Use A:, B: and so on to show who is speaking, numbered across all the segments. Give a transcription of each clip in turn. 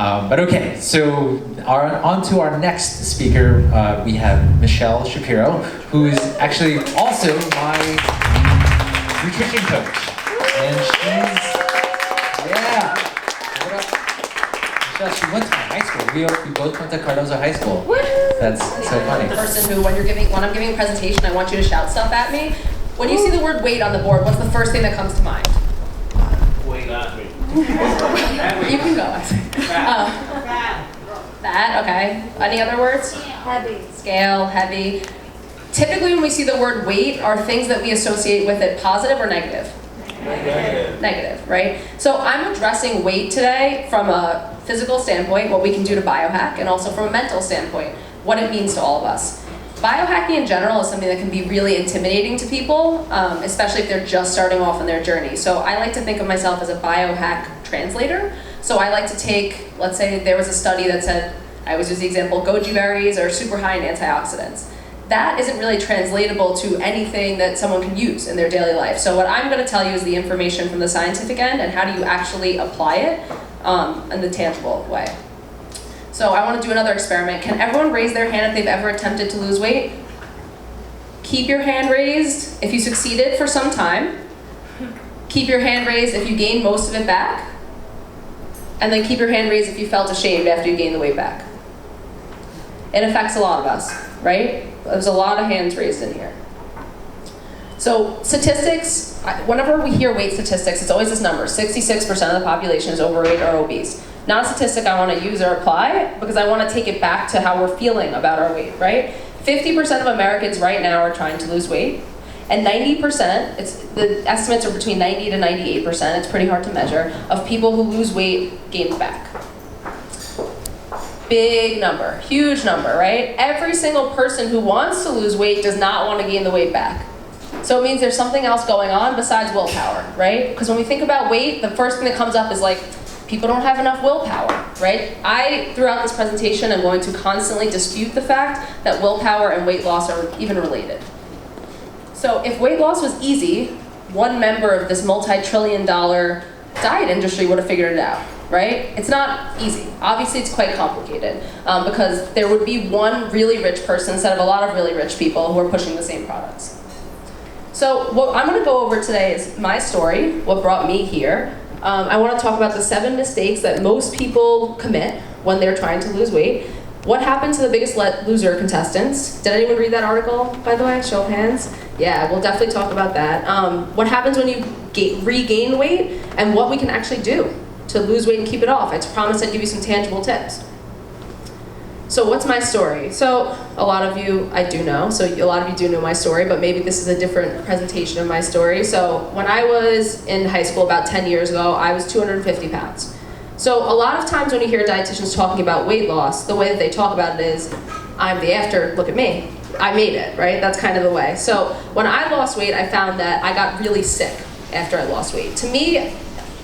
A: But okay, so on to our next speaker, we have Michelle Sharpiro, who is actually also my nutrition coach. And she's, yeah, what up? Michelle, she went to my high school. We both went to Cardozo High School. That's so funny.
B: The person who, when I'm giving a presentation, I want you to shout stuff at me. When you see the word weight on the board, what's the first thing that comes to mind?
C: Weight.
B: You can go. That, okay. Any other words?
D: Heavy.
B: Scale, heavy. Typically when we see the word weight, are things that we associate with it positive or negative? Negative, right? So I'm addressing weight today from a physical standpoint, what we can do to biohack, and also from a mental standpoint, what it means to all of us. Biohacking in general is something that can be really intimidating to people, especially if they're just starting off on their journey. So I like to think of myself as a biohack translator. So I like to take, let's say there was a study that said, I always use the example, goji berries are super high in antioxidants. That isn't really translatable to anything that someone can use in their daily life. So what I'm going to tell you is the information from the scientific end and how do you actually apply it in the tangible way. So I want to do another experiment. Can everyone raise their hand if they've ever attempted to lose weight? Keep your hand raised if you succeeded for some time. Keep your hand raised if you gained most of it back. And then keep your hand raised if you felt ashamed after you gained the weight back. It affects a lot of us, right? There's a lot of hands raised in here. So statistics, whenever we hear weight statistics, it's always this number, 66% of the population is overweight or obese. Not a statistic I want to use or apply, because I want to take it back to how we're feeling about our weight, right? 50% of Americans right now are trying to lose weight, and 90%, the estimates are between 90 to 98%, it's pretty hard to measure, of people who lose weight gain it back. Big number, huge number, right? Every single person who wants to lose weight does not want to gain the weight back. So it means there's something else going on besides willpower, right? Because when we think about weight, the first thing that comes up is like, people don't have enough willpower, right? Throughout this presentation, I'm going to constantly dispute the fact that willpower and weight loss are even related. So if weight loss was easy, one member of this multi-trillion-dollar diet industry would have figured it out, right? It's not easy. Obviously, it's quite complicated because there would be one really rich person instead of a lot of really rich people who are pushing the same products. So what I'm going to go over today is my story, what brought me here. I want to talk about the 7 mistakes that most people commit when they're trying to lose weight. What happened to the biggest loser contestants? Did anyone read that article, by the way? Show of hands. Yeah, we'll definitely talk about that. What happens when you regain weight and what we can actually do to lose weight and keep it off. I promised I'd give you some tangible tips. So what's my story? So a lot of you I do know, so a lot of you do know my story, but maybe this is a different presentation of my story. So when I was in high school about 10 years ago, I was 250 pounds. So a lot of times when you hear dietitians talking about weight loss, the way that they talk about it is, I'm the after, look at me. I made it, right? That's kind of the way. So when I lost weight, I found that I got really sick after I lost weight. To me,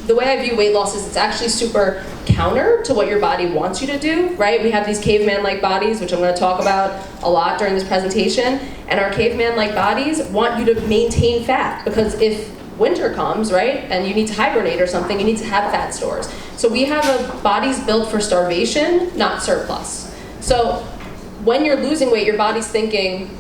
B: the way I view weight loss is it's actually super counter to what your body wants you to do, right? We have these caveman-like bodies, which I'm going to talk about a lot during this presentation, and our caveman-like bodies want you to maintain fat, because if winter comes, right, and you need to hibernate or something, you need to have fat stores. So we have bodies built for starvation, not surplus. So when you're losing weight, your body's thinking,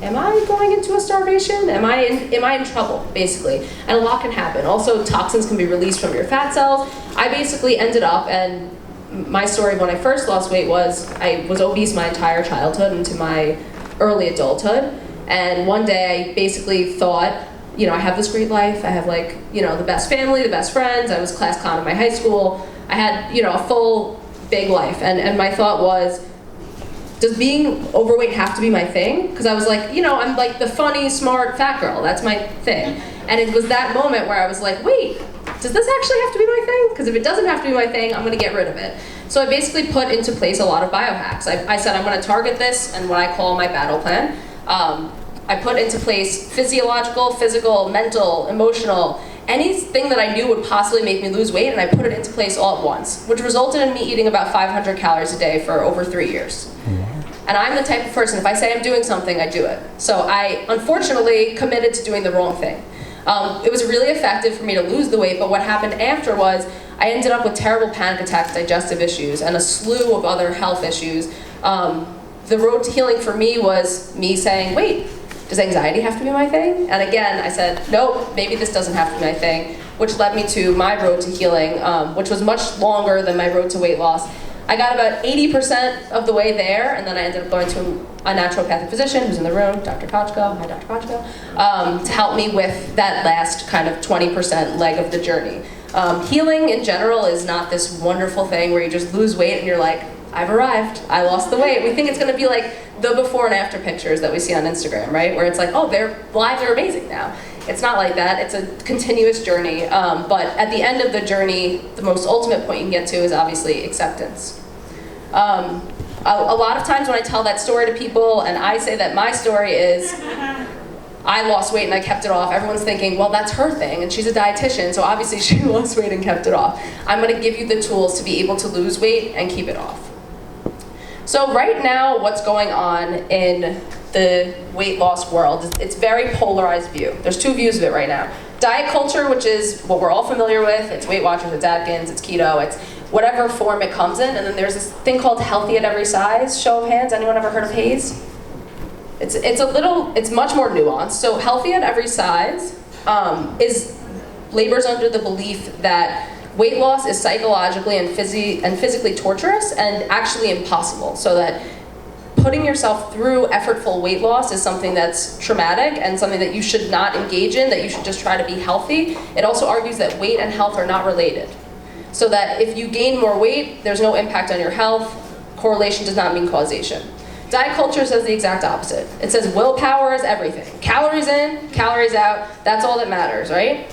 B: am I going into a starvation? Am I in trouble, basically? And a lot can happen. Also, toxins can be released from your fat cells. I basically ended up, and my story when I first lost weight was, I was obese my entire childhood into my early adulthood. And one day I basically thought, you know, I have this great life. I have like, you know, the best family, the best friends. I was class clown in my high school. I had, you know, a full, big life. And my thought was, does being overweight have to be my thing? Because I was like, you know, I'm like the funny, smart, fat girl. That's my thing. And it was that moment where I was like, wait, does this actually have to be my thing? Because if it doesn't have to be my thing, I'm going to get rid of it. So I basically put into place a lot of biohacks. I said I'm going to target this and what I call my battle plan. I put into place physiological, physical, mental, emotional, anything that I knew would possibly make me lose weight, and I put it into place all at once, which resulted in me eating about 500 calories a day for over 3 years. And I'm the type of person, if I say I'm doing something, I do it. So I, unfortunately, committed to doing the wrong thing. It was really effective for me to lose the weight, but what happened after was I ended up with terrible panic attacks, digestive issues, and a slew of other health issues. The road to healing for me was me saying, wait, does anxiety have to be my thing? And again, I said, nope, maybe this doesn't have to be my thing, which led me to my road to healing, which was much longer than my road to weight loss. I got about 80% of the way there, and then I ended up going to a naturopathic physician who's in the room, Dr. Kochko, hi Dr. Kochko, to help me with that last kind of 20% leg of the journey. Healing in general is not this wonderful thing where you just lose weight and you're like, I've arrived, I lost the weight. We think it's gonna be like the before and after pictures that we see on Instagram, right? Where it's like, oh, their lives are amazing now. It's not like that, it's a continuous journey. But at the end of the journey, the most ultimate point you can get to is obviously acceptance. A lot of times when I tell that story to people and I say that my story is, I lost weight and I kept it off, everyone's thinking, well, that's her thing, and she's a dietitian, so obviously she lost weight and kept it off. I'm gonna give you the tools to be able to lose weight and keep it off. So right now, what's going on in the weight loss world, it's very polarized view. There's two views of it right now. Diet culture, which is what we're all familiar with, it's Weight Watchers, it's Atkins, it's keto, it's whatever form it comes in, and then there's this thing called healthy at every size. Show of hands, anyone ever heard of HAES? It's much more nuanced. So healthy at every size labors under the belief that weight loss is psychologically and physically torturous and actually impossible. So that putting yourself through effortful weight loss is something that's traumatic and something that you should not engage in, that you should just try to be healthy. It also argues that weight and health are not related. So that if you gain more weight, there's no impact on your health. Correlation does not mean causation. Diet culture says the exact opposite. It says willpower is everything. Calories in, calories out, that's all that matters, right?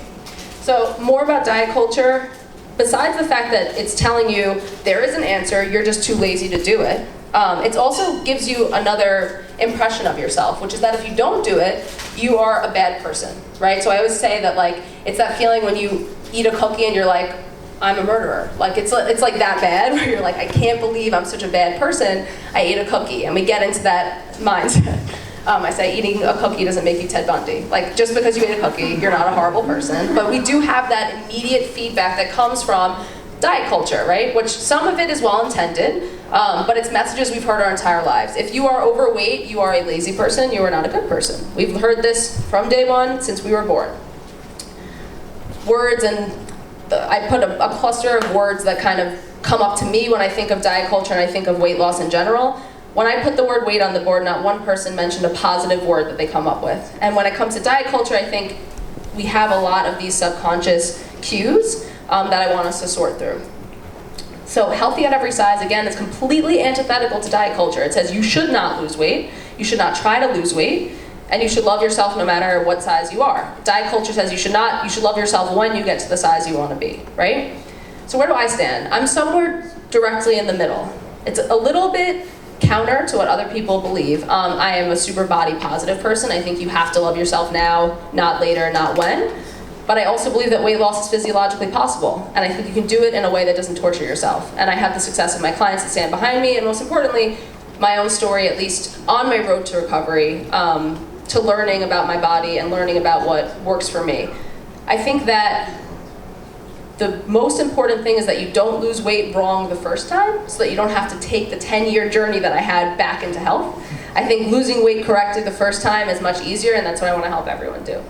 B: So more about diet culture. Besides the fact that it's telling you there is an answer, you're just too lazy to do it, it also gives you another impression of yourself, which is that if you don't do it, you are a bad person, right? So I always say that like, it's that feeling when you eat a cookie and you're like, I'm a murderer. Like it's like that bad, where you're like, I can't believe I'm such a bad person, I ate a cookie, and we get into that mindset. I say eating a cookie doesn't make you Ted Bundy. Like just because you ate a cookie, you're not a horrible person. But we do have that immediate feedback that comes from diet culture, right? Which some of it is well-intended, but it's messages we've heard our entire lives. If you are overweight, you are a lazy person, you are not a good person. We've heard this from day one since we were born. Words, and I put a cluster of words that kind of come up to me when I think of diet culture and I think of weight loss in general. When I put the word weight on the board, not one person mentioned a positive word that they come up with. And when it comes to diet culture, I think we have a lot of these subconscious cues that I want us to sort through. So healthy at every size, again, is completely antithetical to diet culture. It says you should not lose weight, you should not try to lose weight, and you should love yourself no matter what size you are. Diet culture says you should love yourself when you get to the size you want to be, right? So where do I stand? I'm somewhere directly in the middle. It's a little bit counter to what other people believe. I am a super body positive person. I think you have to love yourself now, not later, not when. But I also believe that weight loss is physiologically possible. And I think you can do it in a way that doesn't torture yourself. And I have the success of my clients that stand behind me, and most importantly, my own story, at least on my road to recovery, to learning about my body and learning about what works for me. I think that the most important thing is that you don't lose weight wrong the first time, so that you don't have to take the 10-year journey that I had back into health. I think losing weight correctly the first time is much easier, and that's what I want to help everyone do.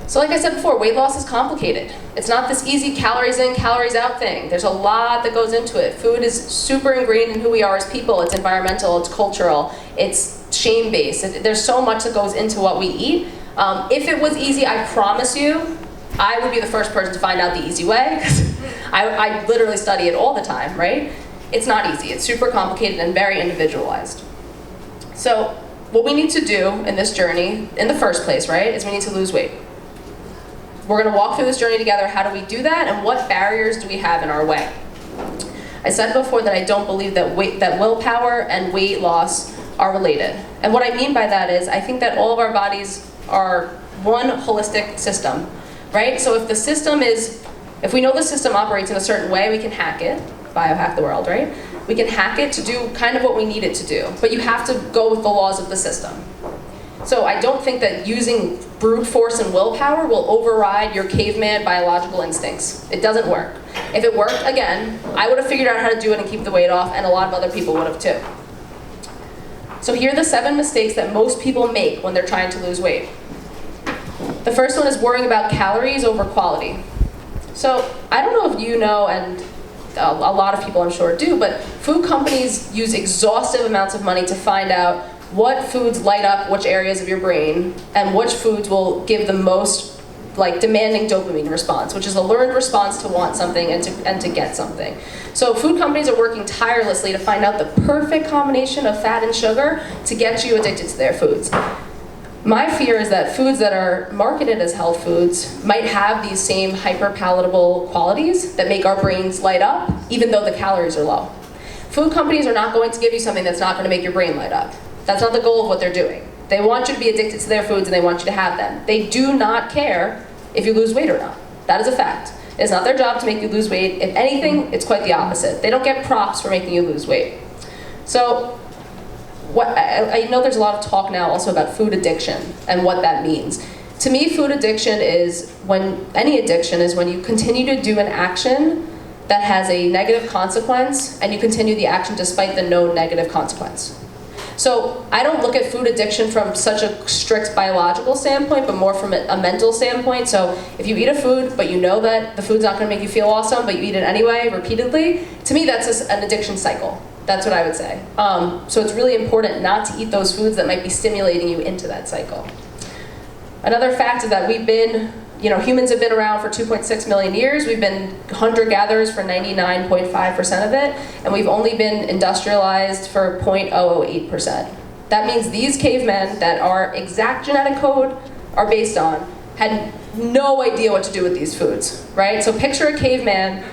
B: So like I said before, weight loss is complicated. It's not this easy calories in, calories out thing. There's a lot that goes into it. Food is super ingrained in who we are as people. It's environmental, it's cultural, it's shame-based. There's so much that goes into what we eat. If it was easy, I promise you, I would be the first person to find out the easy way. I literally study it all the time, right? It's not easy. It's super complicated and very individualized. So what we need to do in this journey, in the first place, right, is we need to lose weight. We're going to walk through this journey together. How do we do that, and what barriers do we have in our way? I said before that I don't believe that willpower and weight loss are related. And what I mean by that is I think that all of our bodies are one holistic system, right? So if the system is, if we know the system operates in a certain way, we can hack it, biohack the world, right? We can hack it to do kind of what we need it to do, but you have to go with the laws of the system. So I don't think that using brute force and willpower will override your caveman biological instincts. It doesn't work. If it worked, again, I would have figured out how to do it and keep the weight off, and a lot of other people would have too. So here are the 7 mistakes that most people make when they're trying to lose weight. The first one is worrying about calories over quality. So I don't know if you know, and a lot of people I'm sure do, but food companies use exhaustive amounts of money to find out what foods light up which areas of your brain and which foods will give the most demanding dopamine response, which is a learned response to want something and to get something. So food companies are working tirelessly to find out the perfect combination of fat and sugar to get you addicted to their foods. My fear is that foods that are marketed as health foods might have these same hyper-palatable qualities that make our brains light up, even though the calories are low. Food companies are not going to give you something that's not going to make your brain light up. That's not the goal of what they're doing. They want you to be addicted to their foods and they want you to have them. They do not care if you lose weight or not. That is a fact. It's not their job to make you lose weight. If anything, it's quite the opposite. They don't get props for making you lose weight. So, I know there's a lot of talk now also about food addiction and what that means. To me, food addiction is any addiction is when you continue to do an action that has a negative consequence and you continue the action despite the known negative consequence. So I don't look at food addiction from such a strict biological standpoint, but more from a mental standpoint. So if you eat a food, but you know that the food's not going to make you feel awesome, but you eat it anyway, repeatedly, to me that's an addiction cycle. That's what I would say. So it's really important not to eat those foods that might be stimulating you into that cycle. Another fact is that humans have been around for 2.6 million years. We've been hunter-gatherers for 99.5% of it, and we've only been industrialized for 0.008%. That means these cavemen that our exact genetic code are based on had no idea what to do with these foods, right? So picture a caveman,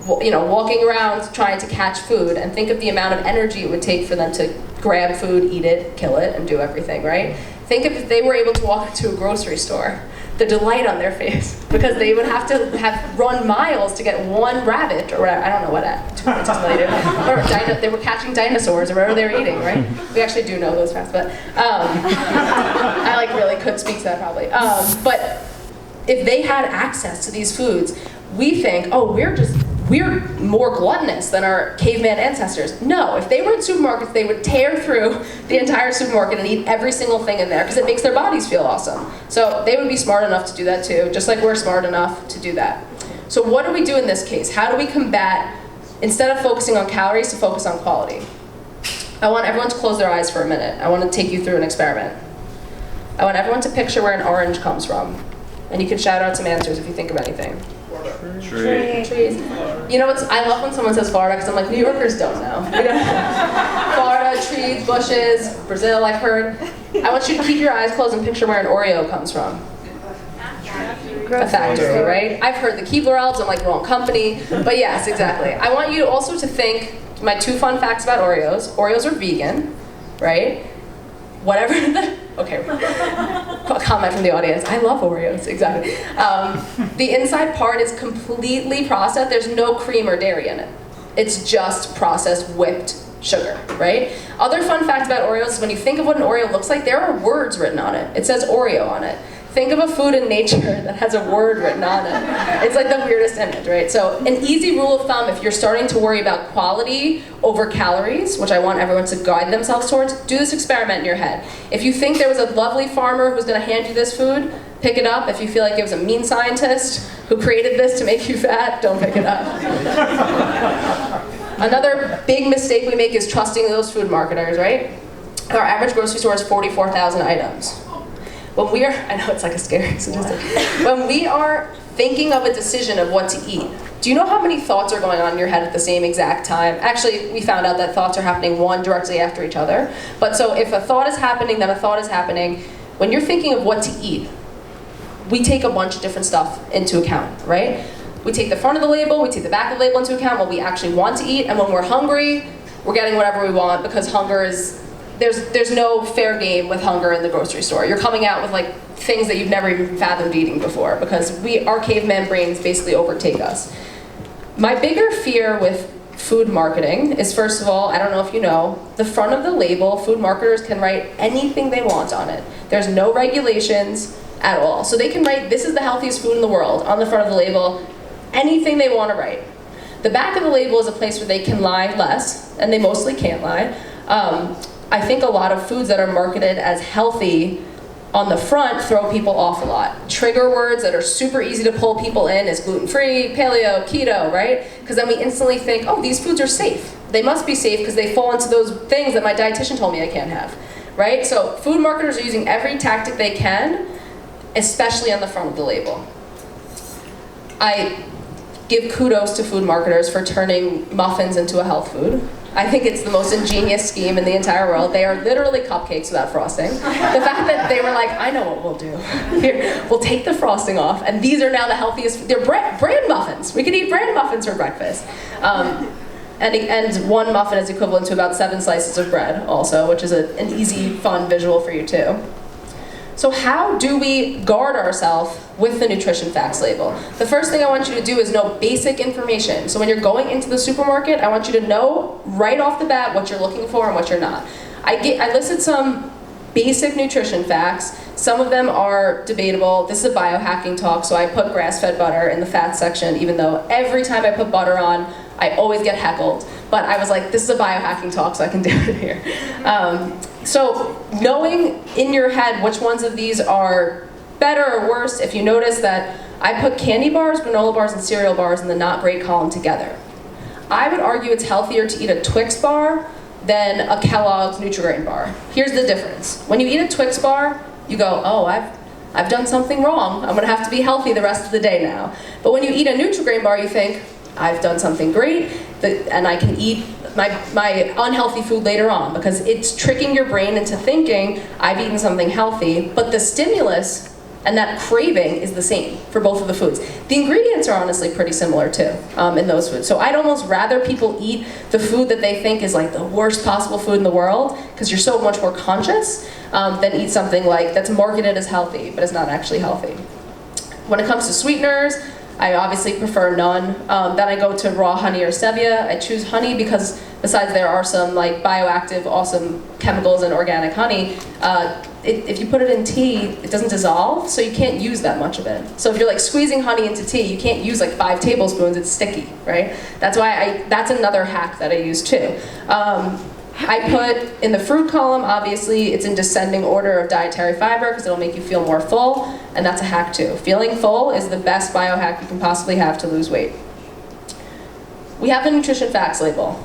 B: walking around trying to catch food, and think of the amount of energy it would take for them to grab food, eat it, kill it, and do everything, right? Think if they were able to walk into a grocery store, the delight on their face, because they would have to run miles to get one rabbit or whatever. I don't know what or they were catching dinosaurs or whatever they were eating, right? We actually do know those facts, but I really could speak to that probably. But if they had access to these foods, we think, we're more gluttonous than our caveman ancestors. No, if they were in supermarkets, they would tear through the entire supermarket and eat every single thing in there because it makes their bodies feel awesome. So they would be smart enough to do that too, just like we're smart enough to do that. So what do we do in this case? How do we combat, instead of focusing on calories, to focus on quality? I want everyone to close their eyes for a minute. I want to take you through an experiment. I want everyone to picture where an orange comes from. And you can shout out some answers if you think of anything.
C: Trees.
B: You know I love when someone says Florida because I'm like, New Yorkers don't know. Florida, trees, bushes, Brazil, I've heard. I want you to keep your eyes closed and picture where an Oreo comes from. A factory, right? I've heard the Keebler elves, I'm like, wrong company. But yes, exactly. I want you also to think, my 2 fun facts about Oreos. Oreos are vegan, right? Whatever comment from the audience. I love Oreos, exactly. The inside part is completely processed. There's no cream or dairy in it. It's just processed whipped sugar, right? Other fun fact about Oreos is when you think of what an Oreo looks like, there are words written on it. It says Oreo on it. Think of a food in nature that has a word written on it. It's like the weirdest image, right? So an easy rule of thumb, if you're starting to worry about quality over calories, which I want everyone to guide themselves towards, do this experiment in your head. If you think there was a lovely farmer who's gonna hand you this food, pick it up. If you feel like it was a mean scientist who created this to make you fat, don't pick it up. Another big mistake we make is trusting those food marketers, right? Our average grocery store has 44,000 items. I know it's like a scary statistic. When we are thinking of a decision of what to eat, do you know how many thoughts are going on in your head at the same exact time? Actually, we found out that thoughts are happening one directly after each other. But so if a thought is happening, then a thought is happening. When you're thinking of what to eat, we take a bunch of different stuff into account, right? We take the front of the label, we take the back of the label into account, what we actually want to eat, and when we're hungry, we're getting whatever we want because hunger is, there's no fair game with hunger in the grocery store. You're coming out with like things that you've never even fathomed eating before because our caveman brains basically overtake us. My bigger fear with food marketing is, first of all, I don't know if you know, the front of the label, food marketers can write anything they want on it. There's no regulations at all. So they can write, this is the healthiest food in the world on the front of the label, anything they want to write. The back of the label is a place where they can lie less, and they mostly can't lie. I think a lot of foods that are marketed as healthy on the front throw people off a lot. Trigger words that are super easy to pull people in is gluten-free, paleo, keto, right? Because then we instantly think, oh, these foods are safe. They must be safe because they fall into those things that my dietitian told me I can't have, right? So food marketers are using every tactic they can, especially on the front of the label. I give kudos to food marketers for turning muffins into a health food. I think it's the most ingenious scheme in the entire world. They are literally cupcakes without frosting. The fact that they were like, I know what we'll do. Here, we'll take the frosting off, and these are now the healthiest, they're bran muffins. We could eat bran muffins for breakfast. And one muffin is equivalent to about 7 slices of bread also, which is an easy, fun visual for you too. So how do we guard ourselves with the nutrition facts label? The first thing I want you to do is know basic information. So when you're going into the supermarket, I want you to know right off the bat what you're looking for and what you're not. I listed some basic nutrition facts. Some of them are debatable. This is a biohacking talk, so I put grass-fed butter in the fat section, even though every time I put butter on, I always get heckled. But I was like, this is a biohacking talk, so I can do it here. So knowing in your head which ones of these are better or worse, if you notice that I put candy bars, granola bars, and cereal bars in the not great column together. I would argue it's healthier to eat a Twix bar than a Kellogg's Nutri-Grain bar. Here's the difference. When you eat a Twix bar, you go, oh, I've done something wrong. I'm gonna have to be healthy the rest of the day now. But when you eat a Nutri-Grain bar, you think, I've done something great, and I can eat my unhealthy food later on, because it's tricking your brain into thinking I've eaten something healthy, but the stimulus and that craving is the same for both of the foods. The ingredients are honestly pretty similar too in those foods. So I'd almost rather people eat the food that they think is like the worst possible food in the world, because you're so much more conscious, than eat something like that's marketed as healthy, but is not actually healthy. When it comes to sweeteners, I obviously prefer none. Then I go to raw honey or stevia. I choose honey because besides there are some like bioactive, awesome chemicals in organic honey, if you put it in tea, it doesn't dissolve, so you can't use that much of it. So if you're like squeezing honey into tea, you can't use like 5 tablespoons, it's sticky, right? That's why that's another hack that I use too. I put in the fruit column, obviously, it's in descending order of dietary fiber because it'll make you feel more full, and that's a hack too. Feeling full is the best biohack you can possibly have to lose weight. We have the nutrition facts label.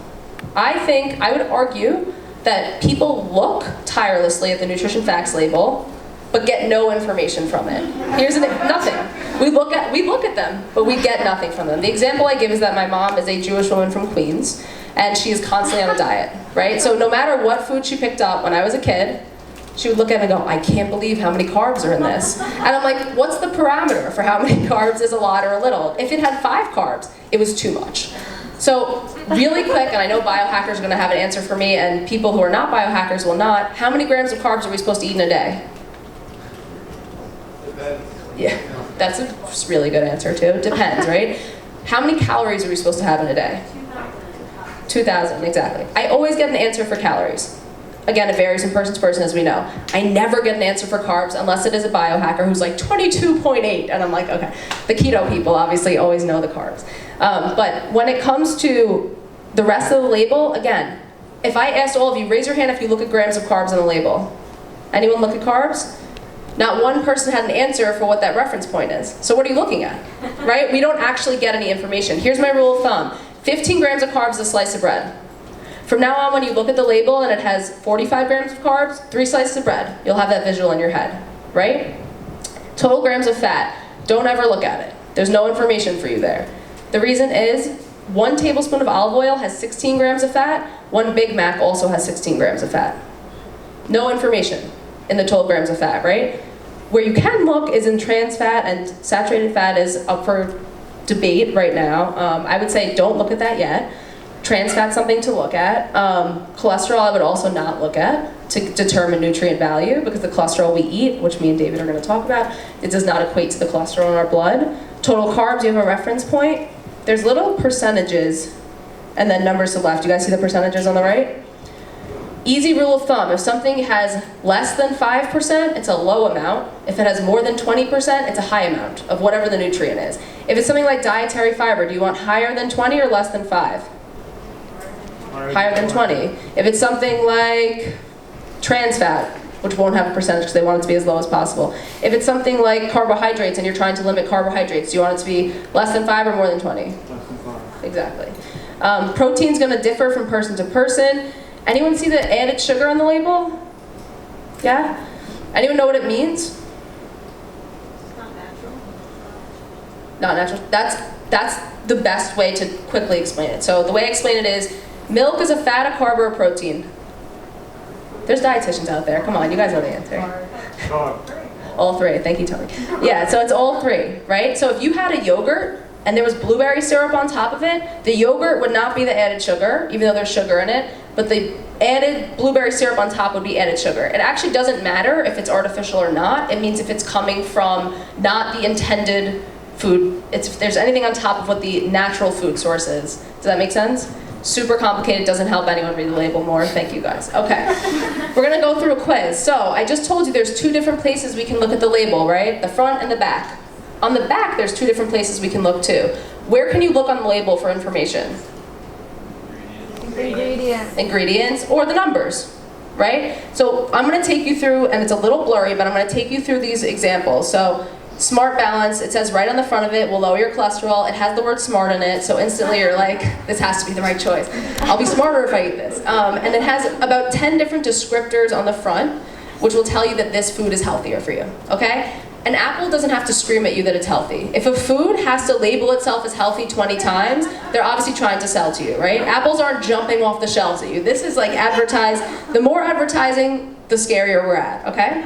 B: I would argue that people look tirelessly at the nutrition facts label, but get no information from it. Nothing. We look at them, but we get nothing from them. The example I give is that my mom is a Jewish woman from Queens, and she is constantly on a diet, right? So no matter what food she picked up when I was a kid, she would look at it and go, I can't believe how many carbs are in this. And I'm like, what's the parameter for how many carbs is a lot or a little? If it had 5 carbs, it was too much. So really quick, and I know biohackers are gonna have an answer for me, and people who are not biohackers will not, how many grams of carbs are we supposed to eat in a day? Yeah, that's a really good answer too. Depends, right? How many calories are we supposed to have in a day? 2,000, exactly. I always get an answer for calories. Again, it varies from person to person, as we know. I never get an answer for carbs unless it is a biohacker who's like 22.8, and I'm like, okay. The keto people obviously always know the carbs. But when it comes to the rest of the label, again, if I asked all of you, raise your hand if you look at grams of carbs on the label. Anyone look at carbs? Not one person had an answer for what that reference point is. So what are you looking at, right? We don't actually get any information. Here's my rule of thumb. 15 grams of carbs is a slice of bread. From now on, when you look at the label and it has 45 grams of carbs, 3 slices of bread. You'll have that visual in your head, right? Total grams of fat. Don't ever look at it. There's no information for you there. The reason is 1 tablespoon of olive oil has 16 grams of fat. 1 Big Mac also has 16 grams of fat. No information in the total grams of fat, right? Where you can look is in trans fat, and saturated fat is up for debate right now. I would say don't look at that yet. Trans fat's something to look at. Cholesterol I would also not look at to determine nutrient value, because the cholesterol we eat, which me and David are going to talk about, it does not equate to the cholesterol in our blood. Total carbs, you have a reference point. There's little percentages and then numbers to the left. You guys see the percentages on the right? Easy rule of thumb, if something has less than 5%, it's a low amount. If it has more than 20%, it's a high amount of whatever the nutrient is. If it's something like dietary fiber, do you want higher than 20 or less than 5? Higher than 20. If it's something like trans fat, which won't have a percentage because they want it to be as low as possible. If it's something like carbohydrates and you're trying to limit carbohydrates, do you want it to be less than 5 or more than 20?
C: Less than 5.
B: Exactly. Protein's going to differ from person to person. Anyone see the added sugar on the label? Yeah? Anyone know what it means?
D: It's not natural.
B: Not natural. That's the best way to quickly explain it. So the way I explain it is, milk is a fat, a carb, or a protein. There's dietitians out there. Come on, you guys know the answer. All three. Thank you, Tony. Yeah, so it's all three, right? So if you had a yogurt and there was blueberry syrup on top of it, the yogurt would not be the added sugar, even though there's sugar in it, but the added blueberry syrup on top would be added sugar. It actually doesn't matter if it's artificial or not. It means if it's coming from not the intended food, if there's anything on top of what the natural food source is. Does that make sense? Super complicated, doesn't help anyone read the label more. Thank you guys. Okay, we're gonna go through a quiz. So I just told you there's 2 different places we can look at the label, right? The front and the back. On the back, there's 2 different places we can look too. Where can you look on the label for information?
D: Ingredients.
B: Ingredients or the numbers, right? So I'm gonna take you through, and it's a little blurry, but I'm gonna take you through these examples. So Smart Balance, it says right on the front of it, will lower your cholesterol. It has the word smart in it, so instantly you're like, this has to be the right choice. I'll be smarter if I eat this. And it has about 10 different descriptors on the front, which will tell you that this food is healthier for you, okay? An apple doesn't have to scream at you that it's healthy. If a food has to label itself as healthy 20 times, they're obviously trying to sell to you, right? Apples aren't jumping off the shelves at you. This is like advertise. The more advertising, the scarier we're at, okay?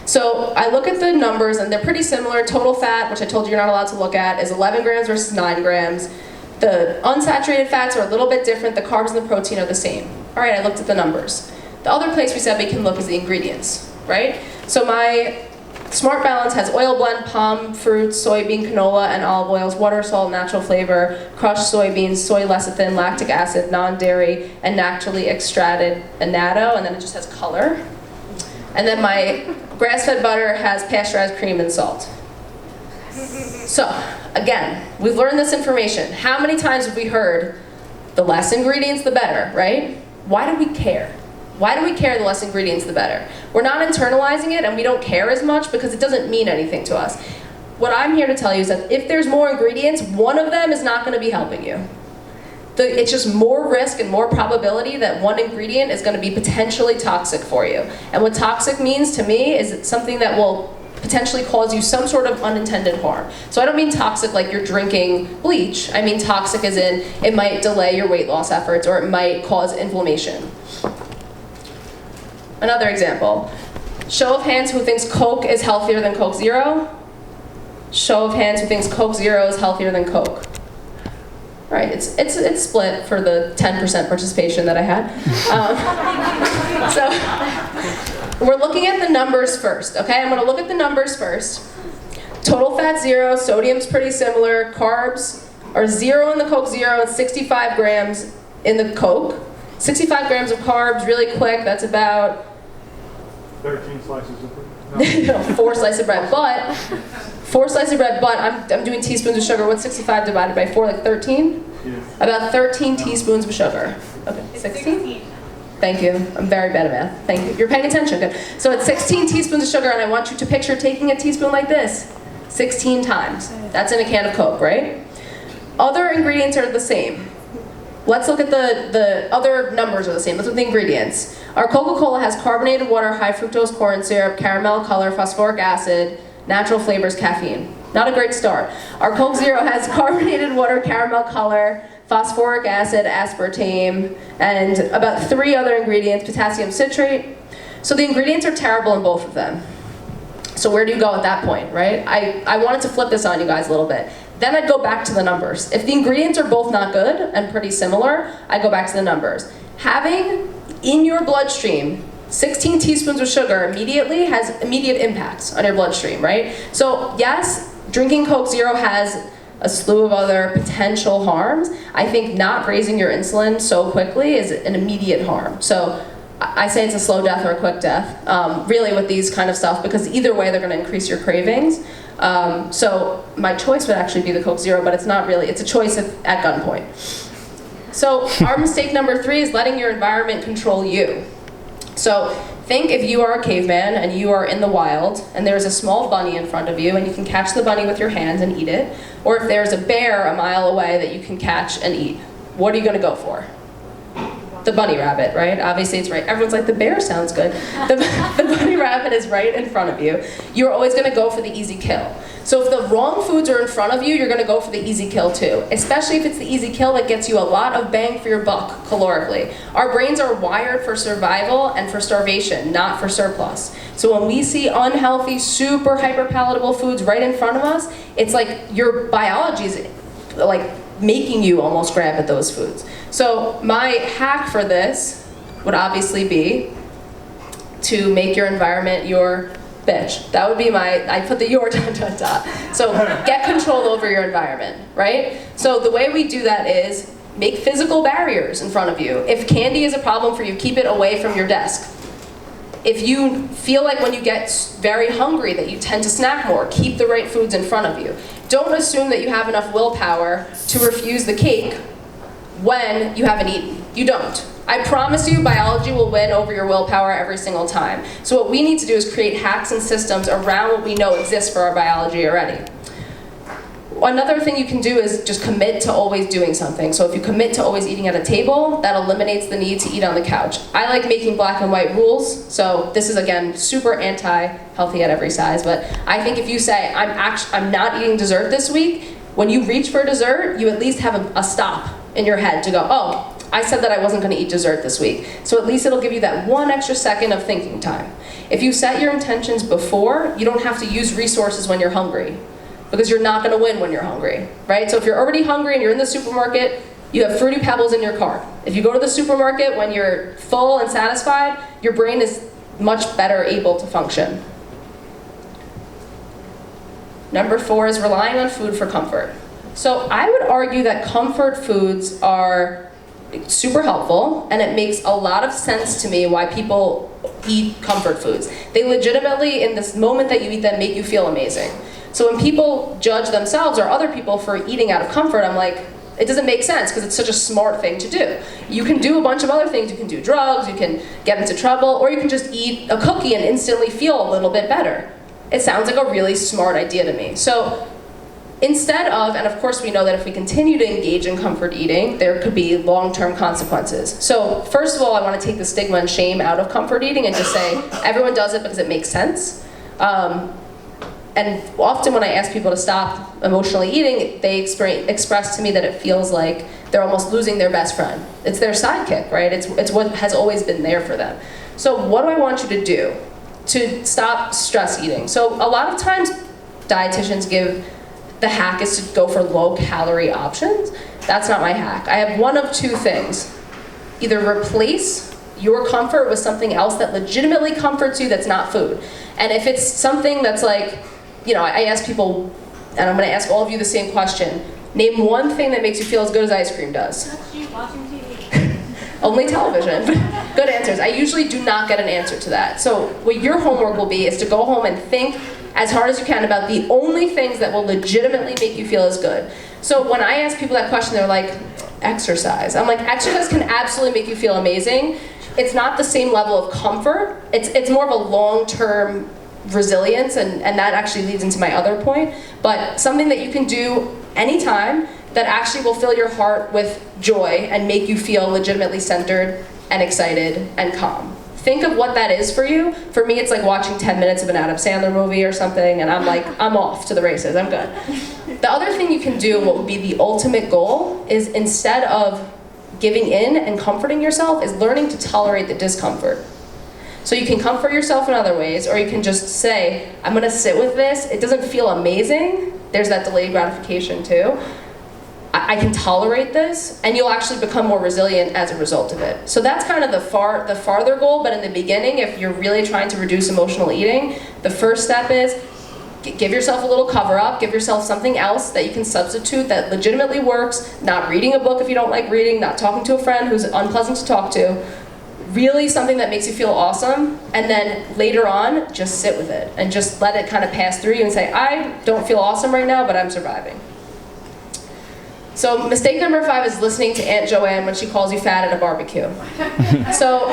B: So I look at the numbers and they're pretty similar. Total fat, which I told you you're not allowed to look at, is 11 grams versus 9 grams. The unsaturated fats are a little bit different. The carbs and the protein are the same. All right, I looked at the numbers. The other place we said we can look is the ingredients, right? So my Smart Balance has oil blend, palm fruits, soybean, canola, and olive oils, water, salt, natural flavor, crushed soybeans, soy lecithin, lactic acid, non-dairy, and naturally extracted annatto, and then it just has color. And then my grass-fed butter has pasteurized cream and salt. So, again, we've learned this information. How many times have we heard, the less ingredients, the better, right? Why do we care? Why do we care the less ingredients, the better? We're not internalizing it and we don't care as much because it doesn't mean anything to us. What I'm here to tell you is that if there's more ingredients, one of them is not going to be helping you. It's just more risk and more probability that one ingredient is going to be potentially toxic for you. And what toxic means to me is it's something that will potentially cause you some sort of unintended harm. So I don't mean toxic like you're drinking bleach. I mean toxic as in it might delay your weight loss efforts or it might cause inflammation. Another example. Show of hands who thinks Coke is healthier than Coke Zero. Show of hands who thinks Coke Zero is healthier than Coke. Right, it's split for the 10% participation that I had. So we're looking at the numbers first, okay? I'm gonna look at the numbers first. Total fat 0, sodium's pretty similar, carbs are 0 in the Coke Zero and 65 grams in the Coke. 65 grams of carbs, really quick, that's about
C: 13 slices of bread.
B: no, 4 slices of bread, but 4 slices of bread, but I'm doing teaspoons of sugar. What's 65 divided by 4, like 13?
C: Yeah.
B: About 13 teaspoons of sugar. Okay, 16? Thank you. I'm very bad at math. Thank you. You're paying attention. Good. So it's 16 teaspoons of sugar, and I want you to picture taking a teaspoon like this 16 times. That's in a can of Coke, right? Other ingredients are the same. Let's look at the other numbers are the same. Let's look at the ingredients. Our Coca-Cola has carbonated water, high fructose corn syrup, caramel color, phosphoric acid, natural flavors, caffeine. Not a great start. Our Coke Zero has carbonated water, caramel color, phosphoric acid, aspartame, and about 3 other ingredients, potassium citrate. So the ingredients are terrible in both of them. So where do you go at that point, right? I wanted to flip this on you guys a little bit. Then I'd go back to the numbers. If the ingredients are both not good and pretty similar, I'd go back to the numbers. Having in your bloodstream 16 teaspoons of sugar immediately has immediate impacts on your bloodstream, right? So yes, drinking Coke Zero has a slew of other potential harms. I think not raising your insulin so quickly is an immediate harm. So I say it's a slow death or a quick death, really with these kind of stuff, because either way they're going to increase your cravings. So my choice would actually be the Coke Zero, but it's not really, it's a choice at gunpoint. So our mistake number 3 is letting your environment control you. So think if you are a caveman and you are in the wild and there's a small bunny in front of you and you can catch the bunny with your hands and eat it, or if there's a bear a mile away that you can catch and eat, what are you going to go for? The bunny rabbit, right? Obviously it's right. Everyone's like, the bear sounds good. The bunny rabbit is right in front of you. You're always going to go for the easy kill. So if the wrong foods are in front of you, you're going to go for the easy kill too. Especially if it's the easy kill that gets you a lot of bang for your buck calorically. Our brains are wired for survival and for starvation, not for surplus. So when we see unhealthy, super hyper-palatable foods right in front of us, it's like your biology is like making you almost grab at those foods. So my hack for this would obviously be to make your environment your bitch. That would be I put the your dot dot dot. So get control over your environment, right? So the way we do that is make physical barriers in front of you. If candy is a problem for you, keep it away from your desk. If you feel like when you get very hungry that you tend to snack more, keep the right foods in front of you. Don't assume that you have enough willpower to refuse the cake when you haven't eaten. You don't. I promise you, biology will win over your willpower every single time. So what we need to do is create hacks and systems around what we know exists for our biology already. Another thing you can do is just commit to always doing something. So if you commit to always eating at a table, that eliminates the need to eat on the couch. I like making black and white rules. So this is, again, super anti-healthy at every size. But I think if you say, I'm not eating dessert this week, when you reach for dessert, you at least have a stop in your head to go, oh, I said that I wasn't going to eat dessert this week. So at least it'll give you that 1 extra second of thinking time. If you set your intentions before, you don't have to use resources when you're hungry, because you're not going to win when you're hungry, right? So if you're already hungry and you're in the supermarket, you have Fruity Pebbles in your cart. If you go to the supermarket when you're full and satisfied, your brain is much better able to function. Number 4 is relying on food for comfort. So I would argue that comfort foods are super helpful, and it makes a lot of sense to me why people eat comfort foods. They legitimately, in this moment that you eat them, make you feel amazing. So when people judge themselves or other people for eating out of comfort, I'm like, it doesn't make sense because it's such a smart thing to do. You can do a bunch of other things. You can do drugs, you can get into trouble, or you can just eat a cookie and instantly feel a little bit better. It sounds like a really smart idea to me. So instead of, and of course we know that if we continue to engage in comfort eating, there could be long-term consequences. So first of all, I want to take the stigma and shame out of comfort eating and just say, everyone does it because it makes sense. And often when I ask people to stop emotionally eating, they express to me that it feels like they're almost losing their best friend. It's their sidekick, right? It's what has always been there for them. So what do I want you to do to stop stress eating? So a lot of times dietitians give the hack is to go for low-calorie options. That's not my hack. I have one of 2 things. Either replace your comfort with something else that legitimately comforts you that's not food. And if it's something that's like, I ask people, and I'm going to ask all of you the same question. Name one thing that makes you feel as good as ice cream does.
D: That's you watching TV.
B: Only television. Good answers. I usually do not get an answer to that. So what your homework will be is to go home and think as hard as you can about the only things that will legitimately make you feel as good. So when I ask people that question, they're like, exercise. I'm like, exercise can absolutely make you feel amazing. It's not the same level of comfort. It's more of a long-term resilience, and that actually leads into my other point. But something that you can do anytime that actually will fill your heart with joy and make you feel legitimately centered and excited and calm. Think of what that is for you. For me, it's like watching 10 minutes of an Adam Sandler movie or something, and I'm like, I'm off to the races, I'm good. The other thing you can do, what would be the ultimate goal, is instead of giving in and comforting yourself, is learning to tolerate the discomfort. So you can comfort yourself in other ways, or you can just say, I'm gonna sit with this. It doesn't feel amazing. There's that delayed gratification too. I can tolerate this, and you'll actually become more resilient as a result of it. So that's kind of the farther goal, but in the beginning, if you're really trying to reduce emotional eating, the first step is give yourself a little cover up, give yourself something else that you can substitute that legitimately works, not reading a book if you don't like reading, not talking to a friend who's unpleasant to talk to. really something that makes you feel awesome, and then later on, just sit with it and just let it kind of pass through you and say, I don't feel awesome right now, but I'm surviving. So mistake number 5 is listening to Aunt Joanne when she calls you fat at a barbecue. So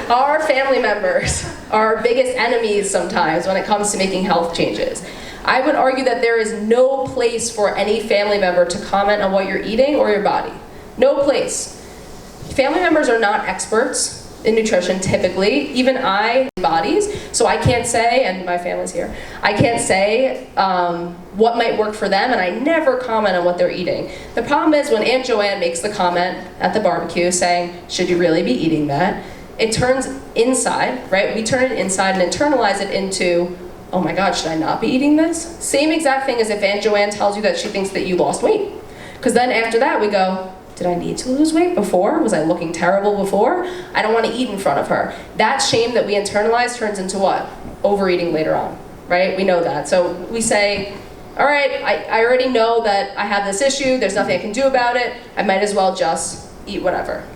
B: our family members are our biggest enemies sometimes when it comes to making health changes. I would argue that there is no place for any family member to comment on what you're eating or your body. No place. Family members are not experts in nutrition typically, even bodies, so I can't say, and my family's here, I can't say what might work for them, and I never comment on what they're eating. The problem is when Aunt Joanne makes the comment at the barbecue saying, should you really be eating that? It turns inside, right? We turn it inside and internalize it into, oh my God, should I not be eating this? Same exact thing as if Aunt Joanne tells you that she thinks that you lost weight. Because then after that we go, did I need to lose weight before? Was I looking terrible before? I don't want to eat in front of her. That shame that we internalize turns into what? Overeating later on, right? We know that. So we say, all right, I already know that I have this issue. There's nothing I can do about it. I might as well just eat whatever.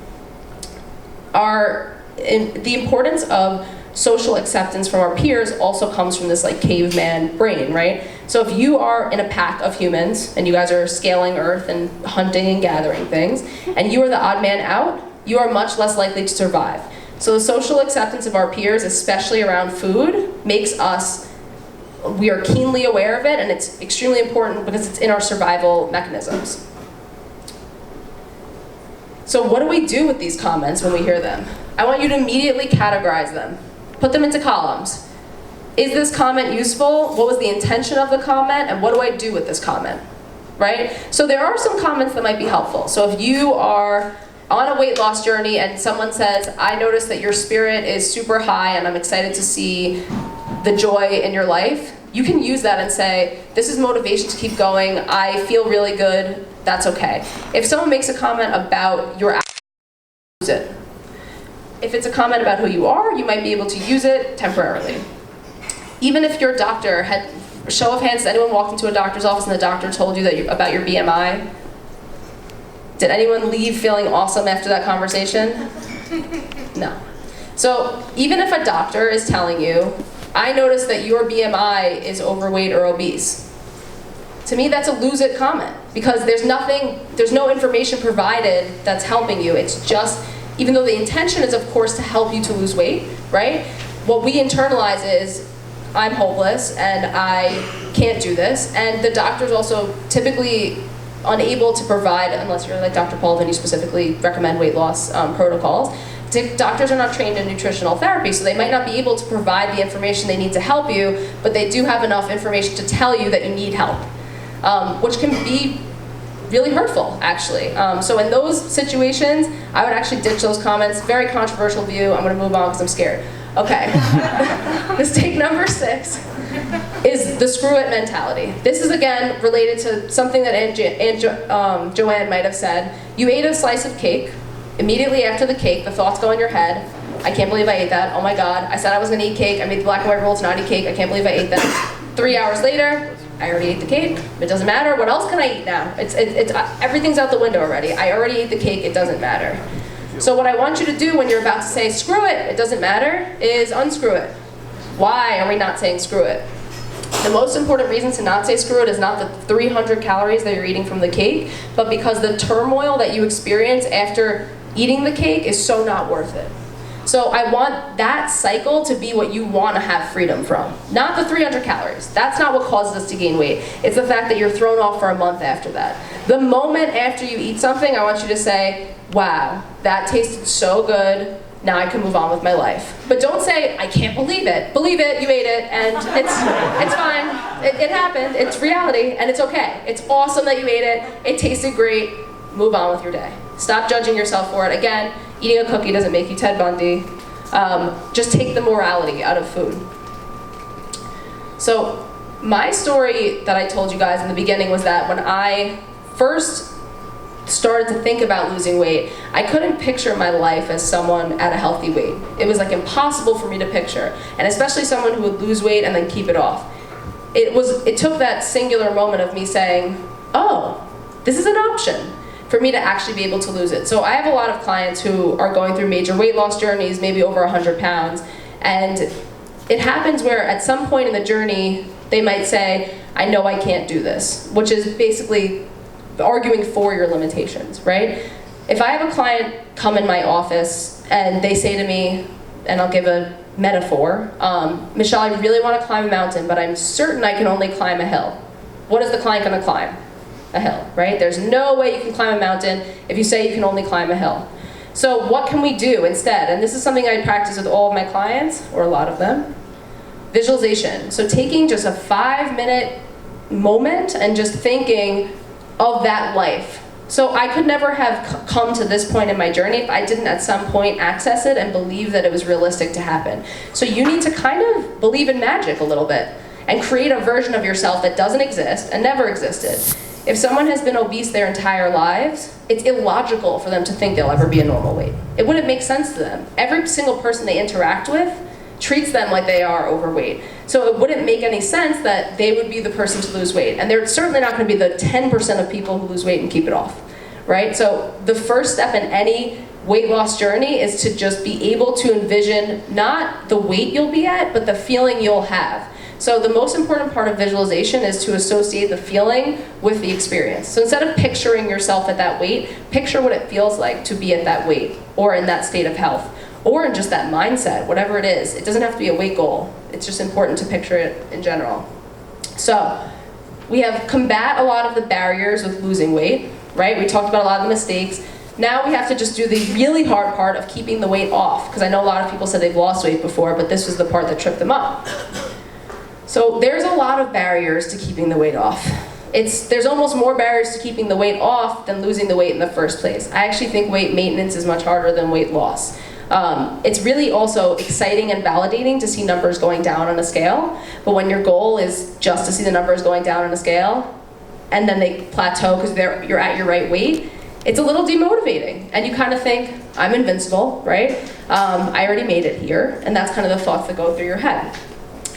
B: The importance of social acceptance from our peers also comes from this like caveman brain, right? So if you are in a pack of humans and you guys are scaling Earth and hunting and gathering things, and you are the odd man out, you are much less likely to survive. So the social acceptance of our peers, especially around food, makes us, we are keenly aware of it, and it's extremely important because it's in our survival mechanisms. So what do we do with these comments when we hear them? I want you to immediately categorize them. Put them into columns. Is this comment useful? What was the intention of the comment? And what do I do with this comment? Right? So there are some comments that might be helpful. So if you are on a weight loss journey and someone says, I noticed that your spirit is super high and I'm excited to see the joy in your life, you can use that and say, this is motivation to keep going. I feel really good. That's okay. If someone makes a comment about your use it. If it's a comment about who you are, you might be able to use it temporarily. Even if your doctor had, show of hands, anyone walked into a doctor's office and the doctor told you that about your BMI? Did anyone leave feeling awesome after that conversation? No. So even if a doctor is telling you, I noticed that your BMI is overweight or obese, to me that's a lose it comment because there's no information provided that's helping you. It's just, even though the intention is of course to help you to lose weight, right? What we internalize is, I'm hopeless and I can't do this. And the doctor's also typically unable to provide, unless you're like Dr. Paul and you specifically recommend weight loss protocols. Doctors are not trained in nutritional therapy, so they might not be able to provide the information they need to help you, but they do have enough information to tell you that you need help, which can be really hurtful, actually. So in those situations, I would actually ditch those comments. Very controversial view. I'm going to move on because I'm scared. Okay. Mistake number 6 is the screw it mentality. This is again related to something that Aunt Joanne might have said. You ate a slice of cake. Immediately after the cake, the thoughts go in your head. I can't believe I ate that. Oh my God. I said I was going to eat cake. I made the black and white roll to not eat cake. I can't believe I ate that. 3 hours later, I already ate the cake. It doesn't matter. What else can I eat now? It's everything's out the window already. I already ate the cake. It doesn't matter. So what I want you to do when you're about to say, screw it doesn't matter, is unscrew it. Why are we not saying screw it? The most important reason to not say screw it is not the 300 calories that you're eating from the cake, but because the turmoil that you experience after eating the cake is so not worth it. So I want that cycle to be what you want to have freedom from. Not the 300 calories. That's not what causes us to gain weight. It's the fact that you're thrown off for a month after that. The moment after you eat something, I want you to say, wow, that tasted so good. Now I can move on with my life. But don't say, I can't believe it. Believe it, you ate it, and it's fine. It happened, it's reality, and it's okay. It's awesome that you ate it. It tasted great. Move on with your day. Stop judging yourself for it. Again, eating a cookie doesn't make you Ted Bundy. Just take the morality out of food. So my story that I told you guys in the beginning was that when I first started to think about losing weight, I couldn't picture my life as someone at a healthy weight. It was like impossible for me to picture, and especially someone who would lose weight and then keep it off. It took that singular moment of me saying, oh, this is an option. for me to actually be able to lose it. So I have a lot of clients who are going through major weight loss journeys, maybe over 100 pounds, and it happens where at some point in the journey, they might say, I know I can't do this, which is basically arguing for your limitations, right? If I have a client come in my office and they say to me, and I'll give a metaphor, Michelle, I really want to climb a mountain, but I'm certain I can only climb a hill. What is the client going to climb? A hill, right? There's no way you can climb a mountain if you say you can only climb a hill. So what can we do instead? And this is something I practice with all of my clients, or a lot of them. Visualization. So taking just a 5-minute moment and just thinking of that life. So I could never have come to this point in my journey if I didn't at some point access it and believe that it was realistic to happen. So you need to kind of believe in magic a little bit and create a version of yourself that doesn't exist and never existed. If someone has been obese their entire lives, it's illogical for them to think they'll ever be a normal weight. It wouldn't make sense to them. Every single person they interact with treats them like they are overweight. So it wouldn't make any sense that they would be the person to lose weight. And they're certainly not going to be the 10% of people who lose weight and keep it off, right? So the first step in any weight loss journey is to just be able to envision not the weight you'll be at, but the feeling you'll have. So the most important part of visualization is to associate the feeling with the experience. So instead of picturing yourself at that weight, picture what it feels like to be at that weight or in that state of health or in just that mindset, whatever it is. It doesn't have to be a weight goal. It's just important to picture it in general. So we have combat a lot of the barriers with losing weight, right? We talked about a lot of the mistakes. Now we have to just do the really hard part of keeping the weight off, because I know a lot of people said they've lost weight before, but this was the part that tripped them up. So there's a lot of barriers to keeping the weight off. There's almost more barriers to keeping the weight off than losing the weight in the first place. I actually think weight maintenance is much harder than weight loss. It's really also exciting and validating to see numbers going down on a scale, but when your goal is just to see the numbers going down on a scale, and then they plateau because you're at your right weight, it's a little demotivating. And you kind of think, I'm invincible, right? I already made it here, and that's kind of the thoughts that go through your head.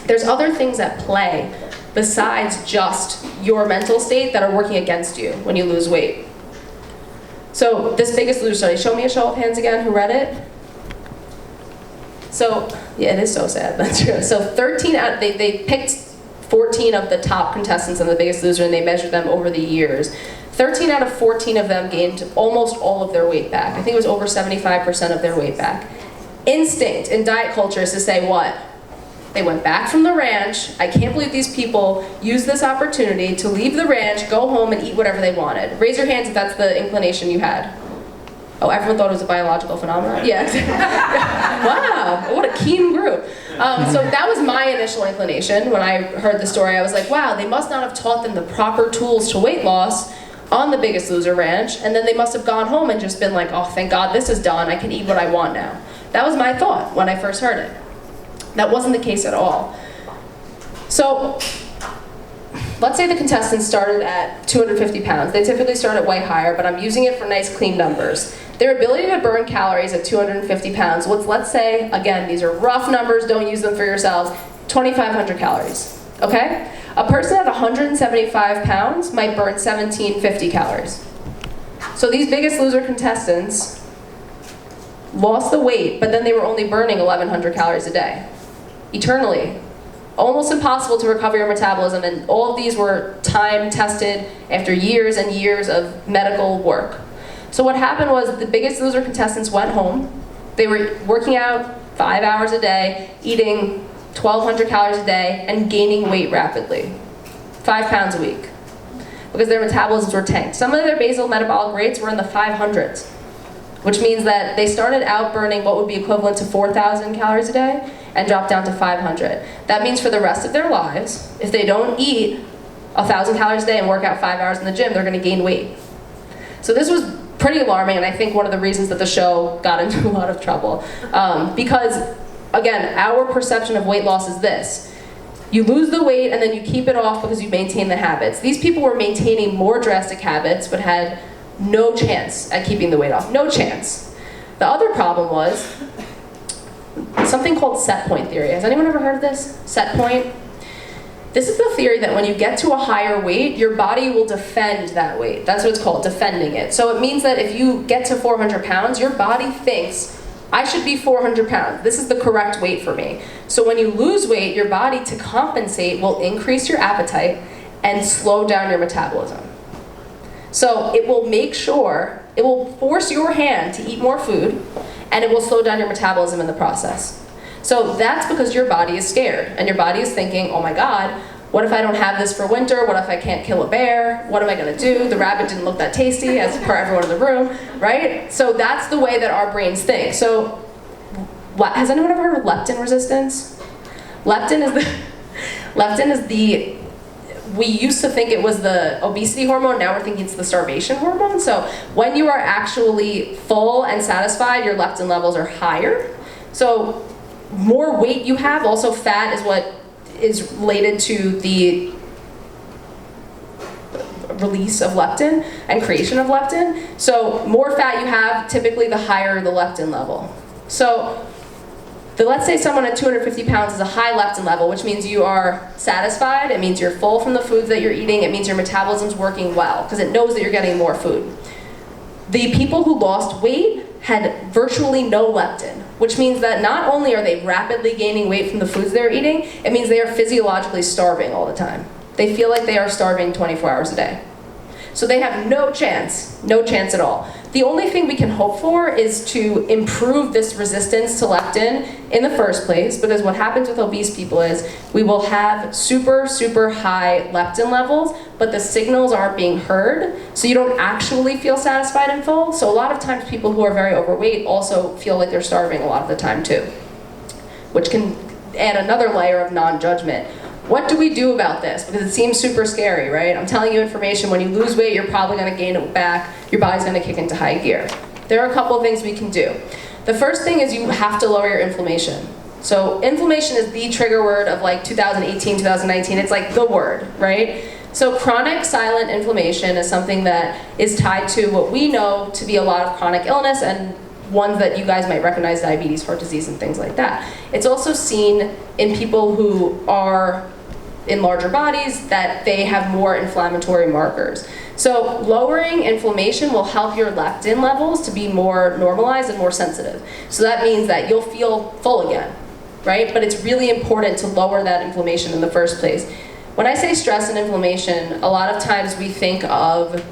B: There's other things at play besides just your mental state that are working against you when you lose weight. So this Biggest Loser study, show me a show of hands again, who read it? So, yeah, it is so sad, that's true. So they picked 14 of the top contestants on The Biggest Loser and they measured them over the years. 13 out of 14 of them gained almost all of their weight back. I think it was over 75% of their weight back. Instinct in diet culture is to say what? They went back from the ranch. I can't believe these people used this opportunity to leave the ranch, go home, and eat whatever they wanted. Raise your hands if that's the inclination you had. Oh, everyone thought it was a biological phenomenon? Yeah. Wow, what a keen group. So that was my initial inclination when I heard the story. I was like, wow, they must not have taught them the proper tools to weight loss on the Biggest Loser ranch, and then they must have gone home and just been like, oh, thank God this is done. I can eat what I want now. That was my thought when I first heard it. That wasn't the case at all. So let's say the contestants started at 250 pounds. They typically start at way higher, but I'm using it for nice clean numbers. Their ability to burn calories at 250 pounds, let's say, again, these are rough numbers, don't use them for yourselves, 2,500 calories, okay? A person at 175 pounds might burn 1,750 calories. So these Biggest Loser contestants lost the weight, but then they were only burning 1,100 calories a day. Eternally. Almost impossible to recover your metabolism, and all of these were time tested after years and years of medical work. So what happened was the Biggest Loser contestants went home. They were working out 5 hours a day, eating 1,200 calories a day, and gaining weight rapidly. 5 pounds a week. Because their metabolisms were tanked. Some of their basal metabolic rates were in the 500s, which means that they started out burning what would be equivalent to 4,000 calories a day and dropped down to 500. That means for the rest of their lives, if they don't eat 1,000 calories a day and work out 5 hours in the gym, they're gonna gain weight. So this was pretty alarming, and I think one of the reasons that the show got into a lot of trouble. Because, again, our perception of weight loss is this. You lose the weight and then you keep it off because you maintain the habits. These people were maintaining more drastic habits but had no chance at keeping the weight off. No chance. The other problem was something called set point theory. Has anyone ever heard of this? Set point? This is the theory that when you get to a higher weight, your body will defend that weight. That's what it's called, defending it. So it means that if you get to 400 pounds, your body thinks, I should be 400 pounds. This is the correct weight for me. So when you lose weight, your body, to compensate, will increase your appetite and slow down your metabolism. So it will make sure, it will force your hand to eat more food, and it will slow down your metabolism in the process. So that's because your body is scared, and your body is thinking, oh my God, what if I don't have this for winter? What if I can't kill a bear? What am I gonna do? The rabbit didn't look that tasty, as per everyone in the room, right? So that's the way that our brains think. So has anyone ever heard of leptin resistance? Leptin is the, we used to think it was the obesity hormone, now we're thinking it's the starvation hormone. So when you are actually full and satisfied, your leptin levels are higher. So more weight you have, also fat is what is related to the release of leptin and creation of leptin. So more fat you have, typically the higher the leptin level. So let's say someone at 250 pounds has a high leptin level, which means you are satisfied, it means you're full from the foods that you're eating, it means your metabolism's working well, because it knows that you're getting more food. The people who lost weight had virtually no leptin, which means that not only are they rapidly gaining weight from the foods they're eating, it means they are physiologically starving all the time. They feel like they are starving 24 hours a day. So they have no chance at all. The only thing we can hope for is to improve this resistance to leptin in the first place, because what happens with obese people is we will have super, super high leptin levels, but the signals aren't being heard, so you don't actually feel satisfied and full. So a lot of times people who are very overweight also feel like they're starving a lot of the time too, which can add another layer of non-judgment. What do we do about this? Because it seems super scary, right? I'm telling you information, when you lose weight, you're probably gonna gain it back, your body's gonna kick into high gear. There are a couple of things we can do. The first thing is you have to lower your inflammation. So inflammation is the trigger word of like 2018, 2019, it's like the word, right? So chronic silent inflammation is something that is tied to what we know to be a lot of chronic illness, and ones that you guys might recognize, diabetes, heart disease, and things like that. It's also seen in people who are in larger bodies that they have more inflammatory markers. So lowering inflammation will help your leptin levels to be more normalized and more sensitive. So that means that you'll feel full again, right? But it's really important to lower that inflammation in the first place. When I say stress and inflammation, a lot of times we think of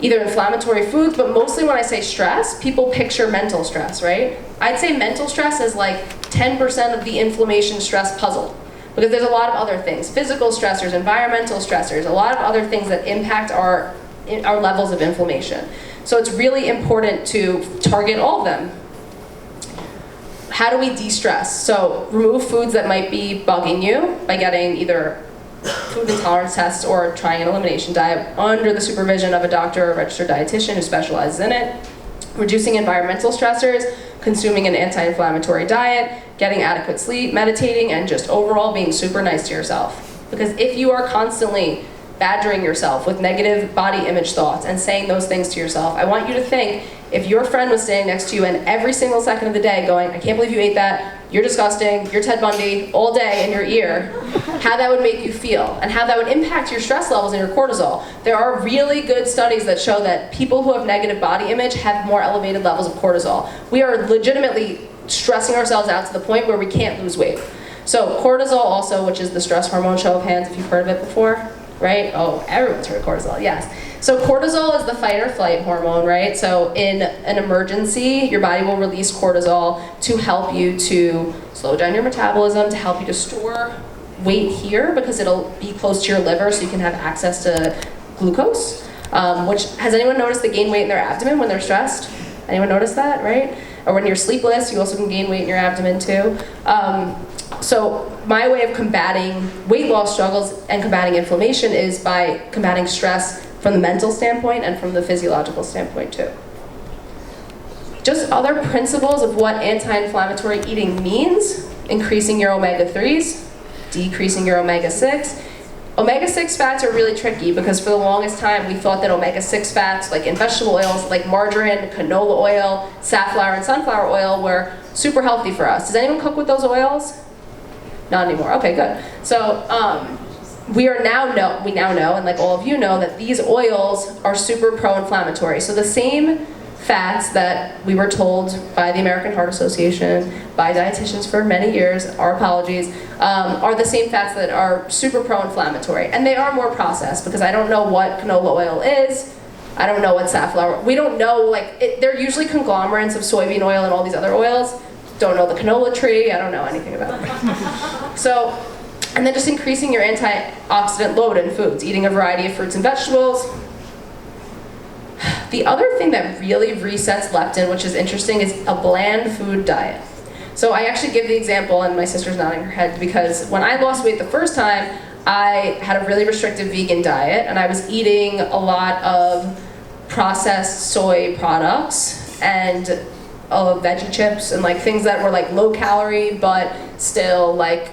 B: either inflammatory foods, but mostly when I say stress, people picture mental stress, right? I'd say mental stress is like 10% of the inflammation stress puzzle, because there's a lot of other things, physical stressors, environmental stressors, a lot of other things that impact our levels of inflammation. So it's really important to target all of them. How do we de-stress? So remove foods that might be bugging you by getting either food intolerance tests or trying an elimination diet under the supervision of a doctor or a registered dietitian who specializes in it. Reducing environmental stressors, consuming an anti-inflammatory diet, getting adequate sleep, meditating, and just overall being super nice to yourself. Because if you are constantly badgering yourself with negative body image thoughts and saying those things to yourself, I want you to think, if your friend was standing next to you and every single second of the day going, I can't believe you ate that, you're disgusting, you're Ted Bundy, all day in your ear, how that would make you feel and how that would impact your stress levels and your cortisol. There are really good studies that show that people who have negative body image have more elevated levels of cortisol. We are legitimately stressing ourselves out to the point where we can't lose weight. So cortisol also, which is the stress hormone, show of hands if you've heard of it before, right? Oh, everyone's heard of cortisol, yes. So cortisol is the fight or flight hormone, right? So in an emergency, your body will release cortisol to help you to slow down your metabolism, to help you to store weight here because it'll be close to your liver so you can have access to glucose. Has anyone noticed they gain weight in their abdomen when they're stressed? Anyone notice that, right? Or when you're sleepless, you also can gain weight in your abdomen too. So my way of combating weight loss struggles and combating inflammation is by combating stress from the mental standpoint and from the physiological standpoint too. Just other principles of what anti-inflammatory eating means: increasing your omega-3s, decreasing your omega-6. Omega-6 fats are really tricky because for the longest time we thought that omega-6 fats, like in vegetable oils, like margarine, canola oil, safflower, and sunflower oil, were super healthy for us. Does anyone cook with those oils? Not anymore. Okay, good. So we now know, and like all of you know, that these oils are super pro-inflammatory. So the same fats that we were told by the American Heart Association, by dietitians for many years, our apologies, are the same fats that are super pro-inflammatory. And they are more processed, because I don't know what canola oil is, I don't know what safflower, we don't know, like, they're usually conglomerates of soybean oil and all these other oils. Don't know the canola tree, I don't know anything about it. So, and then just increasing your antioxidant load in foods, eating a variety of fruits and vegetables. The other thing that really resets leptin, which is interesting, is a bland food diet. So I actually give the example, and my sister's nodding her head, because when I lost weight the first time, I had a really restrictive vegan diet, and I was eating a lot of processed soy products and veggie chips and like things that were like low calorie, but still like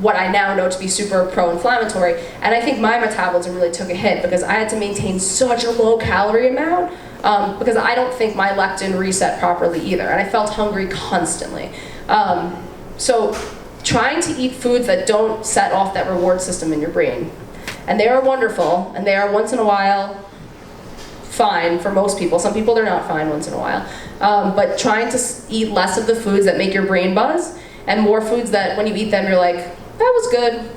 B: what I now know to be super pro-inflammatory. And I think my metabolism really took a hit because I had to maintain such a low calorie amount because I don't think my leptin reset properly either. And I felt hungry constantly. So trying to eat foods that don't set off that reward system in your brain. And they are wonderful, and they are once in a while fine for most people. Some people, they're not fine once in a while. But trying to eat less of the foods that make your brain buzz, and more foods that when you eat them, you're like, that was good,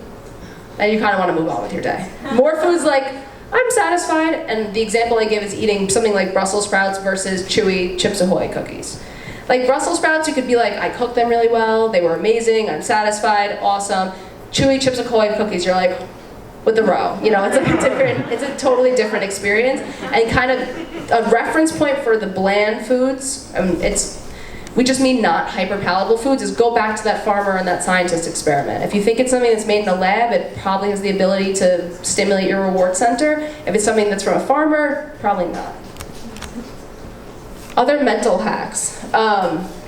B: and you kind of want to move on with your day. More foods like, I'm satisfied, and the example I give is eating something like Brussels sprouts versus chewy Chips Ahoy cookies. Like Brussels sprouts, you could be like, I cooked them really well, they were amazing, I'm satisfied, awesome. Chewy Chips Ahoy cookies, you're like, with the row. You know, it's a different, it's a totally different experience, and kind of a reference point for the bland foods, we just mean not hyper-palatable foods, is go back to that farmer and that scientist experiment. If you think it's something that's made in a lab, it probably has the ability to stimulate your reward center. If it's something that's from a farmer, probably not. Other mental hacks.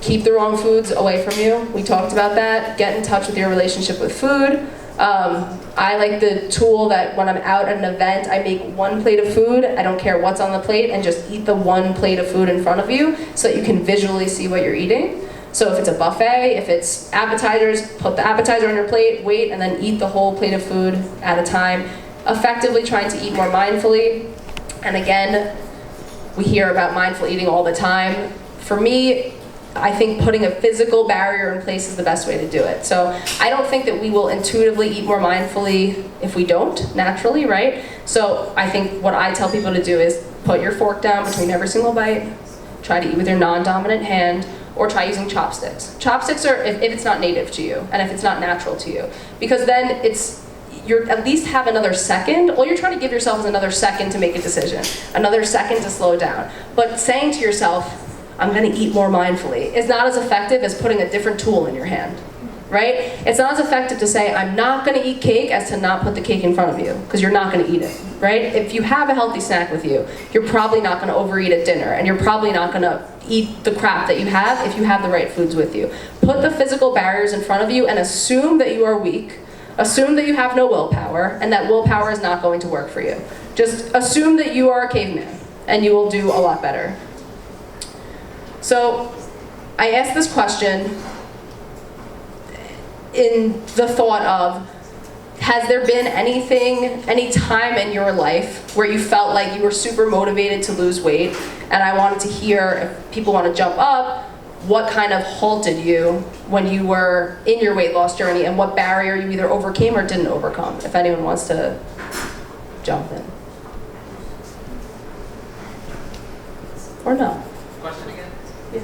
B: Keep the wrong foods away from you. We talked about that. Get in touch with your relationship with food. I like the tool that when I'm out at an event, I make one plate of food, I don't care what's on the plate, and just eat the one plate of food in front of you so that you can visually see what you're eating. So if it's a buffet, if it's appetizers, put the appetizer on your plate, wait, and then eat the whole plate of food at a time. Effectively trying to eat more mindfully. And again, we hear about mindful eating all the time. For me, I think putting a physical barrier in place is the best way to do it. So I don't think that we will intuitively eat more mindfully if we don't, naturally, right? So I think what I tell people to do is put your fork down between every single bite, try to eat with your non-dominant hand, or try using chopsticks. Chopsticks are if it's not native to you, and if it's not natural to you. Because then you're at least have another second. All you're trying to give yourself is another second to make a decision, another second to slow down. But saying to yourself, I'm going to eat more mindfully, is not as effective as putting a different tool in your hand, right? It's not as effective to say, I'm not going to eat cake, as to not put the cake in front of you, because you're not going to eat it, right? If you have a healthy snack with you, you're probably not going to overeat at dinner, and you're probably not going to eat the crap that you have if you have the right foods with you. Put the physical barriers in front of you and assume that you are weak, assume that you have no willpower, and that willpower is not going to work for you. Just assume that you are a caveman, and you will do a lot better. So I asked this question in the thought of, has there been any time in your life where you felt like you were super motivated to lose weight? And I wanted to hear, if people want to jump up, what kind of halted you when you were in your weight loss journey, and what barrier you either overcame or didn't overcome, if anyone wants to jump in. Or no.
A: Question again?
B: Yeah.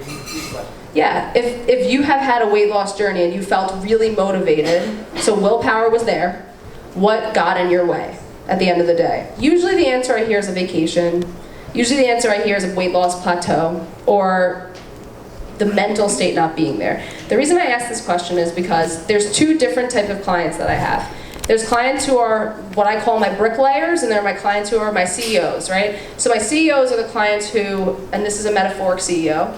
A: Can you repeat the question?
B: Yeah, if you have had a weight loss journey and you felt really motivated, so willpower was there, what got in your way at the end of the day? Usually the answer I hear is a vacation. Usually the answer I hear is a weight loss plateau, or the mental state not being there. The reason I ask this question is because there's two different types of clients that I have. There's clients who are what I call my bricklayers, and there are my clients who are my CEOs, right? So my CEOs are the clients who, and this is a metaphoric CEO,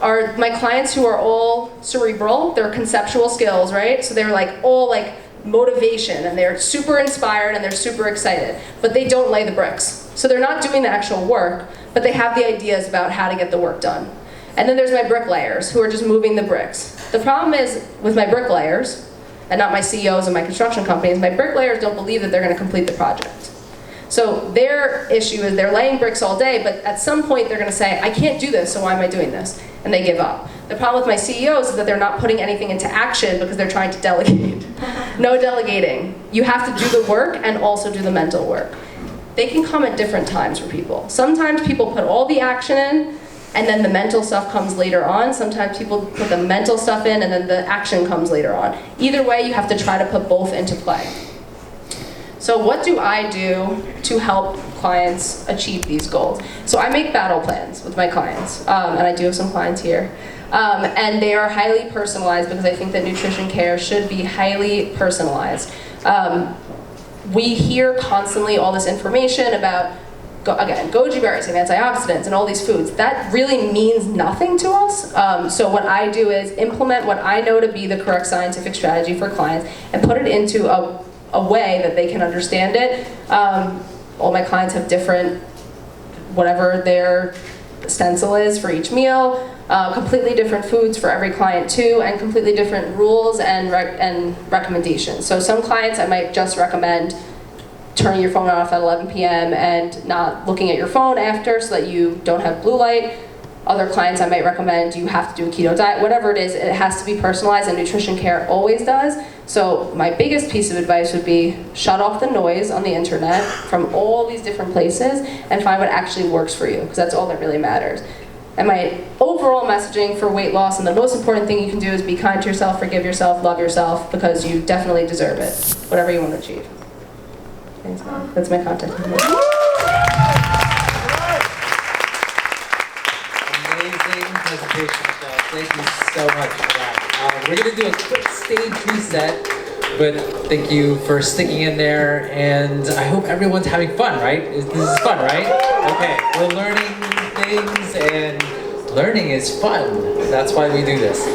B: are my clients who are all cerebral, they're conceptual skills, right? So they're like all like motivation, and they're super inspired, and they're super excited, but they don't lay the bricks. So they're not doing the actual work, but they have the ideas about how to get the work done. And then there's my bricklayers who are just moving the bricks. The problem is with my bricklayers, and not my CEOs and my construction companies. My bricklayers don't believe that they're going to complete the project. So their issue is they're laying bricks all day, but at some point they're going to say, I can't do this, so why am I doing this? And they give up. The problem with my CEOs is that they're not putting anything into action because they're trying to delegate. No delegating. You have to do the work and also do the mental work. They can come at different times for people. Sometimes people put all the action in, and then the mental stuff comes later on. Sometimes people put the mental stuff in, and then the action comes later on. Either way, you have to try to put both into play. So what do I do to help clients achieve these goals? So I make battle plans with my clients, and I do have some clients here. And they are highly personalized because I think that nutrition care should be highly personalized. We hear constantly all this information about, goji berries and antioxidants and all these foods. That really means nothing to us. So what I do is implement what I know to be the correct scientific strategy for clients and put it into a way that they can understand it. All my clients have different, whatever their stencil is for each meal, completely different foods for every client too, and completely different rules and recommendations. So some clients I might just recommend turning your phone off at 11 p.m. and not looking at your phone after so that you don't have blue light. Other clients I might recommend you have to do a keto diet, whatever it is, it has to be personalized, and nutrition care always does. So my biggest piece of advice would be shut off the noise on the internet from all these different places and find what actually works for you, because that's all that really matters. And my overall messaging for weight loss, and the most important thing you can do is be kind to yourself, forgive yourself, love yourself, because you definitely deserve it, whatever you want to achieve. Thanks, Mom. That's my contact information.
A: Amazing presentation, Michelle. Thank you so much for that. We're going to do a quick stage reset, but thank you for sticking in there, and I hope everyone's having fun, right? This is fun, right? Okay, we're learning things, and learning is fun. That's why we do this.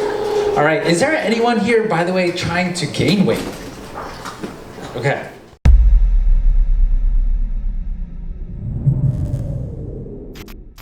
A: All right, is there anyone here, by the way, trying to gain weight? Okay.